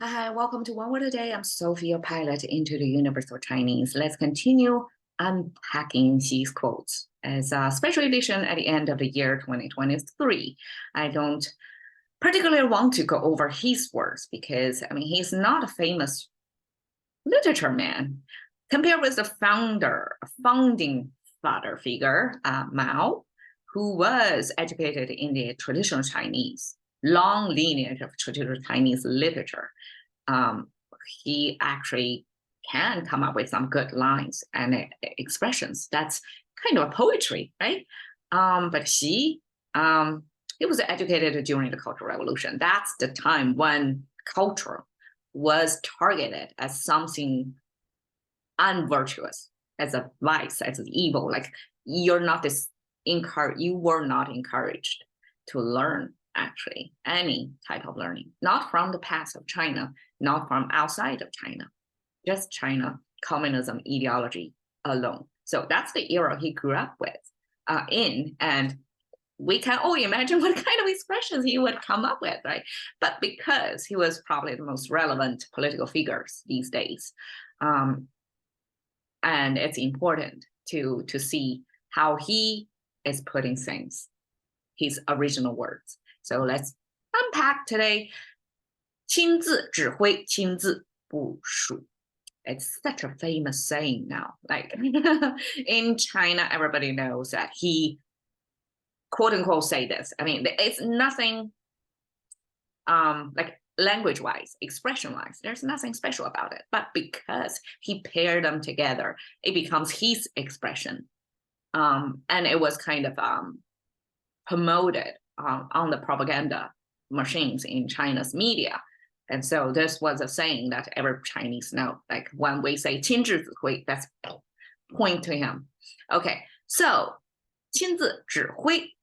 Hi, welcome to One Word a Day. I'm Sophie, your pilot into the universe of Chinese. Let's continue unpacking these quotes as a special edition at the end of the year 2023. I don't particularly want to go over his words because, he's not a famous literature man. Compared with the founding father figure, Mao, who was educated in the traditional Chinese, long lineage of traditional Chinese literature. He actually can come up with some good lines and expressions. That's kind of a poetry, right? But he was educated during the Cultural Revolution. That's the time when culture was targeted as something unvirtuous, as a vice, as an evil. Like you were not encouraged to learn actually any type of learning, not from the past of China, not from outside of China, just China communism ideology alone. So that's the era he grew up in, and we can all imagine what kind of expressions he would come up with, right? But because he was probably the most relevant political figures these days, and it's important to see how he is putting things, his original words. So let's unpack today. 亲自指挥，亲自部署. It's such a famous saying now. Like in China, everybody knows that he, quote unquote, say this. It's nothing like language-wise, expression-wise, there's nothing special about it. But because he paired them together, it becomes his expression. And it was kind of promoted on the propaganda machines in China's media. And so this was a saying that every Chinese know. Like when we say 亲自指挥, that's point to him. Okay, so 亲自指挥,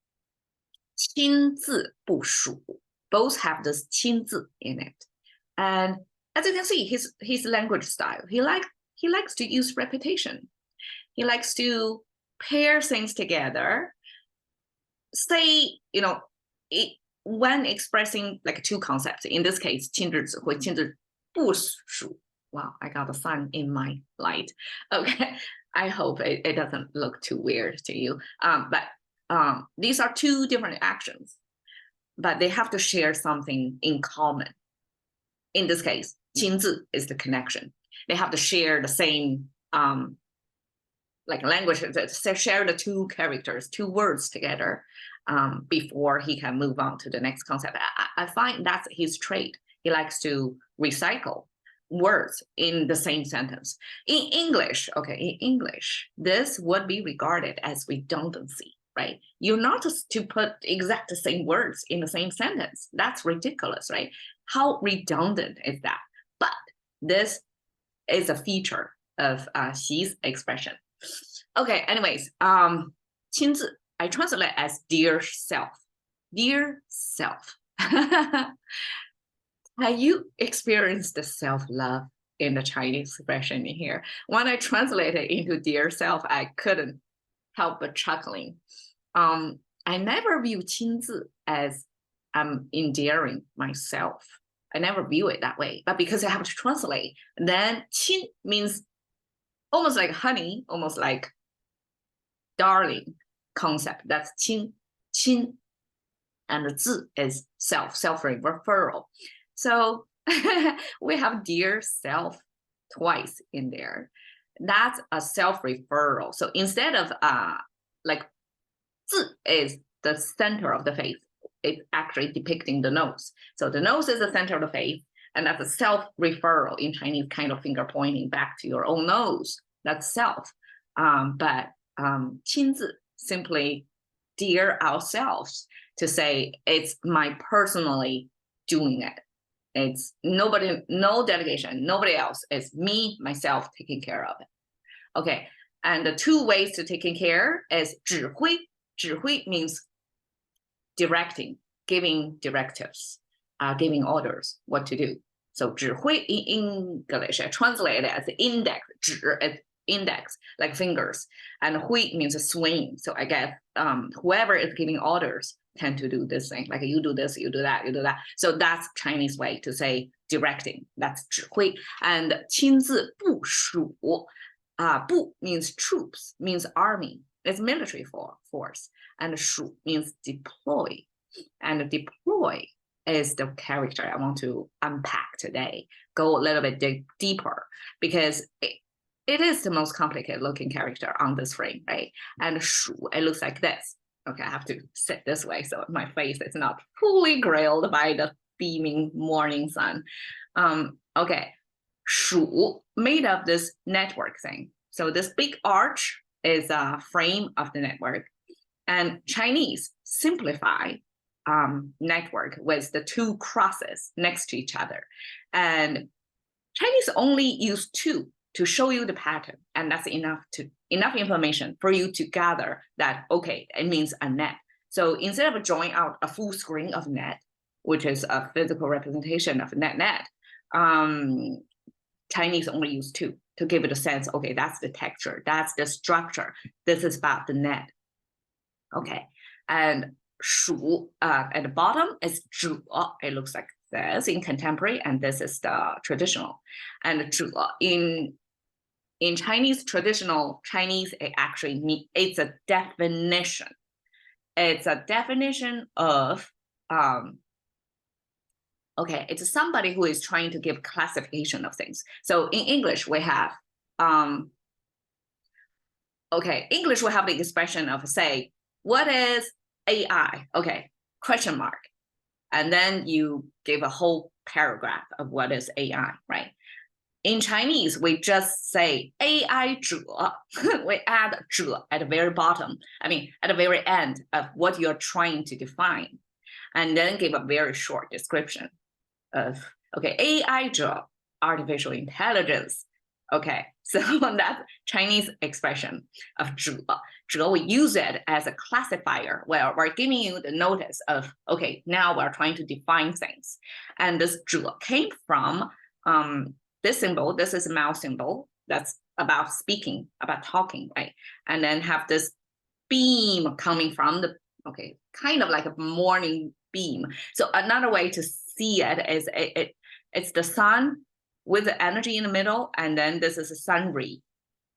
亲自部署, both have this 亲自 in it. And as you can see, his language style, he likes to use repetition. He likes to pair things together. Say, when expressing like two concepts, in this case, 亲自指挥, 亲自部署. Wow, I got the sun in my light. Okay, I hope it doesn't look too weird to you. But these are two different actions, but they have to share something in common. In this case, 亲自 is the connection. They have to share the same like language, share the two characters, two words together before he can move on to the next concept. I find that's his trait. He likes to recycle words in the same sentence. In English, this would be regarded as redundancy, right? You're not to put exact the same words in the same sentence. That's ridiculous, right? How redundant is that? But this is a feature of his expression. Okay, anyways, 亲自 I translate as dear self. Dear self. Have you experienced the self-love in the Chinese expression in here? When I translated into dear self, I couldn't help but chuckling. I never view 亲自 as I'm endearing myself. I never view it that way. But because I have to translate, then 亲 means almost like honey, almost like darling concept. That's 亲, and the 字 is self-referral. So we have dear self twice in there. That's a self-referral. So instead of like 字 is the center of the face, it's actually depicting the nose. So the nose is the center of the face, and that's a self-referral in Chinese, kind of finger pointing back to your own nose. That's self. But 亲自 simply dear ourselves, to say it's my personally doing it. It's nobody, no delegation, nobody else. It's me, myself, taking care of it. Okay, and the two ways to taking care is 指挥. 指挥 means directing, giving directives, giving orders what to do. So 指挥 in English, I translate it as index, 指 as index, like fingers, and 挥 means a swing. So I guess whoever is giving orders tend to do this thing, like you do this, you do that, you do that. So that's Chinese way to say directing. That's 指挥. And 亲自部署, 部 means troops, means army. It's military force. And 署 means deploy. And deploy is the character I want to unpack today. Go a little bit deeper, because it is the most complicated looking character on this frame, right? And 署, it looks like this. Okay, I have to sit this way so my face is not fully grilled by the beaming morning sun. Okay, 署 made of this network thing. So this big arch is a frame of the network. And Chinese simplify network with the two crosses next to each other. And Chinese only use two to show you the pattern, and that's enough information for you to gather that, okay, it means a net. So instead of drawing out a full screen of net, which is a physical representation of net, Chinese only use two to give it a sense, okay, that's the texture, that's the structure, this is about the net. Okay, and 署 at the bottom is 者, it looks like this in contemporary, and this is the traditional. And 者 in Chinese, traditional Chinese, it actually means, it's a definition. It's a definition of, okay, it's somebody who is trying to give classification of things. So in English, we have, okay, English will have the expression of, say, what is AI? Okay, question mark. And then you give a whole paragraph of what is AI, right? In Chinese, we just say AI 者. We add 者 at the very bottom. I mean, at the very end of what you're trying to define, and then give a very short description of, okay, AI 者, artificial intelligence. Okay, so that's Chinese expression of 者. 者, we use it as a classifier where we're giving you the notice of, okay, now we're trying to define things. And this 者 came from this symbol. This is a mouse symbol that's about speaking, about talking, right? And then have this beam coming from the, okay, kind of like a morning beam. So another way to see it is it's the sun with the energy in the middle, and then this is a sun ray.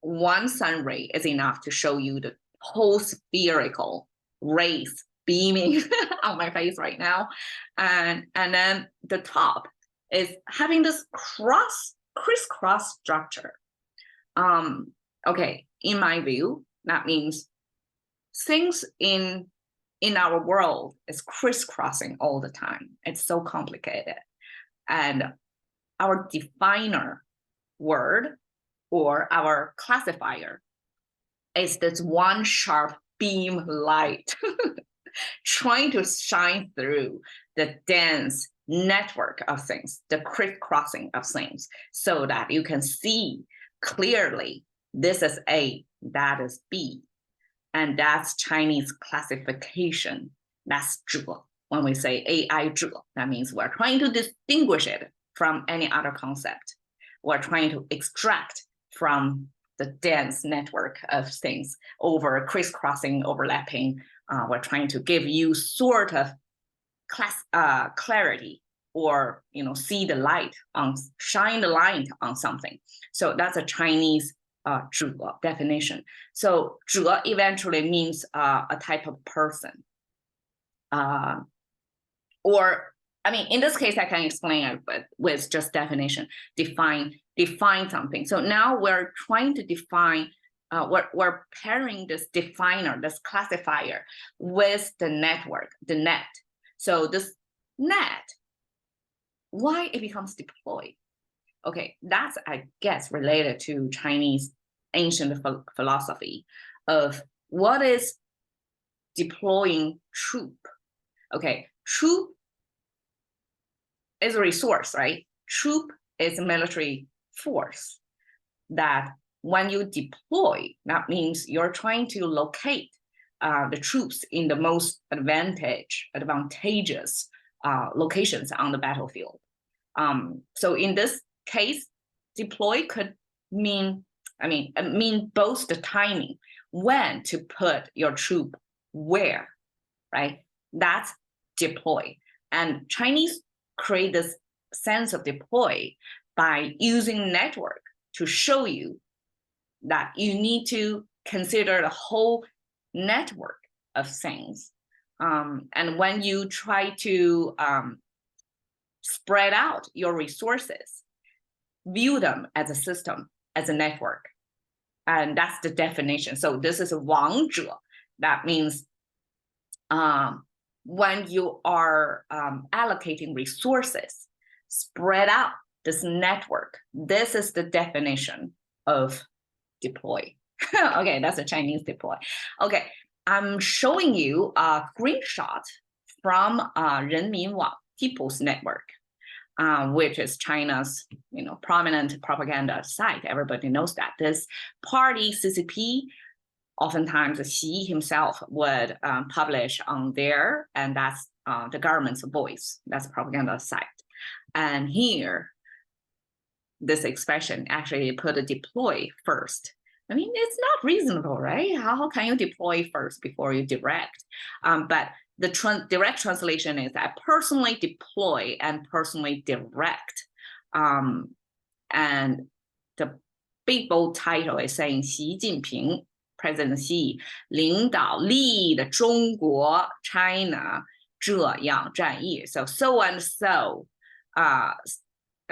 One sun ray is enough to show you the whole spherical rays beaming on my face right now. And then the top is having this crisscross structure. Okay, in my view, that means things in our world is crisscrossing all the time. It's so complicated. And our definer word or our classifier is this one sharp beam light trying to shine through the dense network of things, the crisscrossing of things, so that you can see clearly this is A, that is B. And that's Chinese classification. That's 者. When we say AI 者, that means we're trying to distinguish it from any other concept. We're trying to extract from the dense network of things over crisscrossing, overlapping. We're trying to give you sort of clarity, or see the light on, shine the light on something. So that's a Chinese 者 definition. So 者 eventually means a type of person. Or, I mean, in this case, I can explain it, but with just definition, define something. So now we're trying to define, we're pairing this definer, this classifier, with the network, the net. So this net, why it becomes deployed? Okay, that's, I guess, related to Chinese ancient philosophy of what is deploying troop. Okay, troop is a resource, right? Troop is a military force that when you deploy, that means you're trying to locate the troops in the most advantageous locations on the battlefield. So in this case, deploy could mean, both the timing, when to put your troop where, right? That's deploy. And Chinese create this sense of deploy by using network to show you that you need to consider the whole network of things. And when you try to spread out your resources, view them as a system, as a network. And that's the definition. So this is a 王者. That means when you are allocating resources, spread out this network. This is the definition of deploy. Okay, that's a Chinese deploy. Okay, I'm showing you a screenshot from 人民网 People's Network, which is China's prominent propaganda site. Everybody knows that. This party, CCP, oftentimes Xi himself would publish on there, and that's the government's voice. That's a propaganda site. And here, this expression actually put a deploy first. I mean, it's not reasonable, right? How can you deploy first before you direct? But the direct translation is I personally deploy and personally direct. And the big bold title is saying 习近平 President Xi 领导力的中国 China 这样战役. So and so, I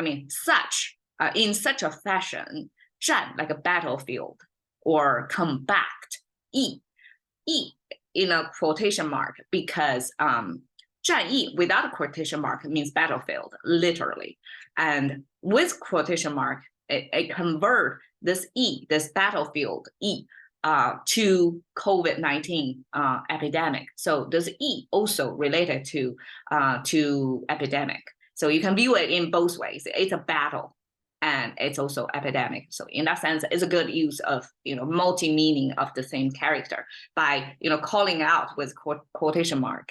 mean, such, in such a fashion, 战 like a battlefield, or combat, 役 in a quotation mark, because 战役 without a quotation mark means battlefield, literally. And with quotation mark, it convert this this battlefield, to COVID-19 epidemic. So this also related to epidemic. So you can view it in both ways. It's a battle, and it's also epidemic. So in that sense, it's a good use of multi-meaning of the same character by calling out with quotation mark.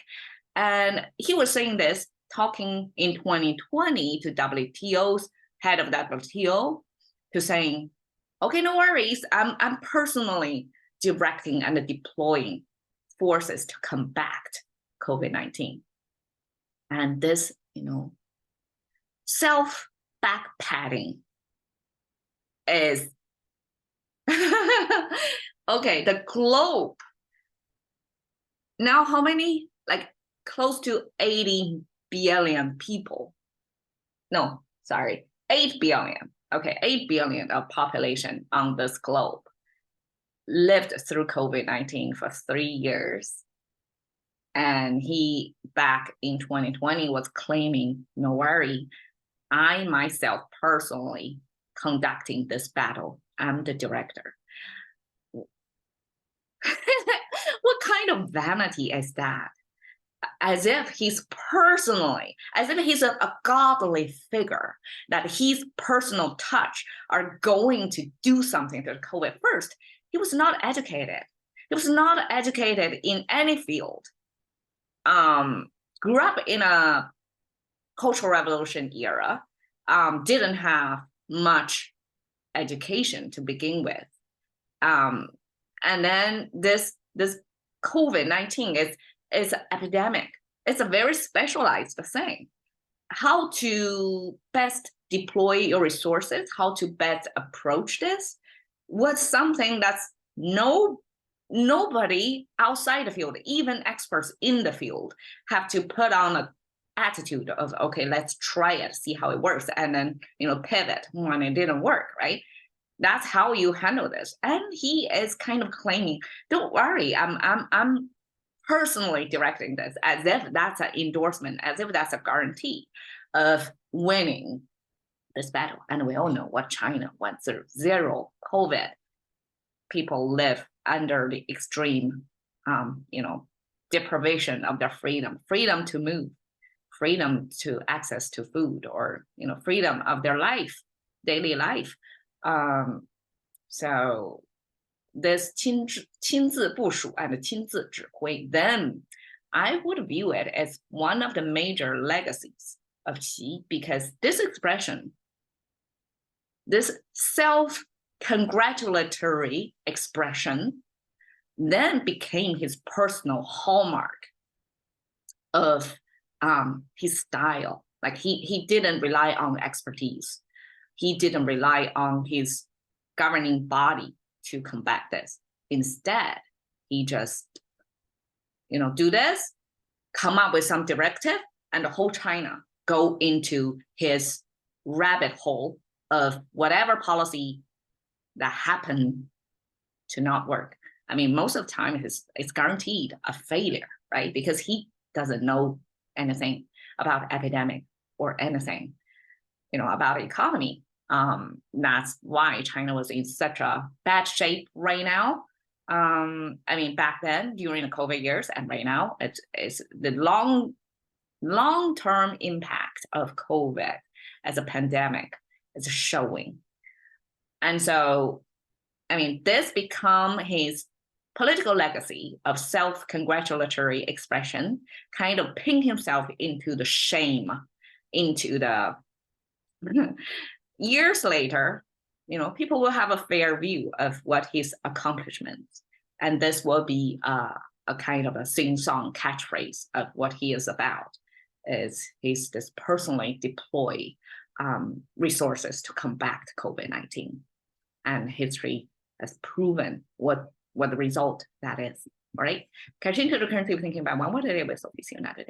And he was saying this, talking in 2020 to WTO's head of WTO, to saying, okay, no worries, I'm personally directing and deploying forces to combat COVID-19. And this, self-back-patting is, okay, the globe. Now how many? Like close to 80 billion people. No, sorry, 8 billion. Okay, 8 billion of population on this globe lived through COVID-19 for 3 years. And he, back in 2020, was claiming, no worry, I myself personally conducting this battle. I'm the director. What kind of vanity is that? As if he's personally, as if he's a godly figure, that his personal touch are going to do something to COVID. First, he was not educated. He was not educated in any field. Grew up in a Cultural Revolution era, didn't have much education to begin with. And then this COVID-19 is an epidemic. It's a very specialized thing. How to best deploy your resources, how to best approach this, was something that's nobody outside the field, even experts in the field, have to put on an attitude of, okay, let's try it, see how it works, and then pivot when it didn't work, right? That's how you handle this. And he is kind of claiming, don't worry, I'm personally directing this, as if that's an endorsement, as if that's a guarantee of winning this battle. And we all know what China went through: zero COVID. People live under the extreme, deprivation of their freedom to move, freedom to access to food, or freedom of their life, daily life. So this 亲自部署 and 亲自指挥, then I would view it as one of the major legacies of Xi, because this expression, this self-congratulatory expression, then became his personal hallmark. of his style. Like he didn't rely on expertise. He didn't rely on his governing body to combat this. Instead, he just, do this, come up with some directive, and the whole China go into his rabbit hole of whatever policy that happened to not work. I mean, most of the time it's guaranteed a failure, right? Because he doesn't know anything about epidemic or anything, about economy. That's why China was in such a bad shape right now. I mean, back then during the COVID years, and right now, it's the long-term impact of COVID as a pandemic is showing. And so, I mean, this become his political legacy of self-congratulatory expression, kind of pin himself into the shame, into the years later, people will have a fair view of what his accomplishments, and this will be a kind of a sing-song catchphrase of what he is about. Is he's just personally deploy resources to combat COVID-19, and history has proven what the result that is. All right, catching to the current thinking about one more day with Sophie. See you another day.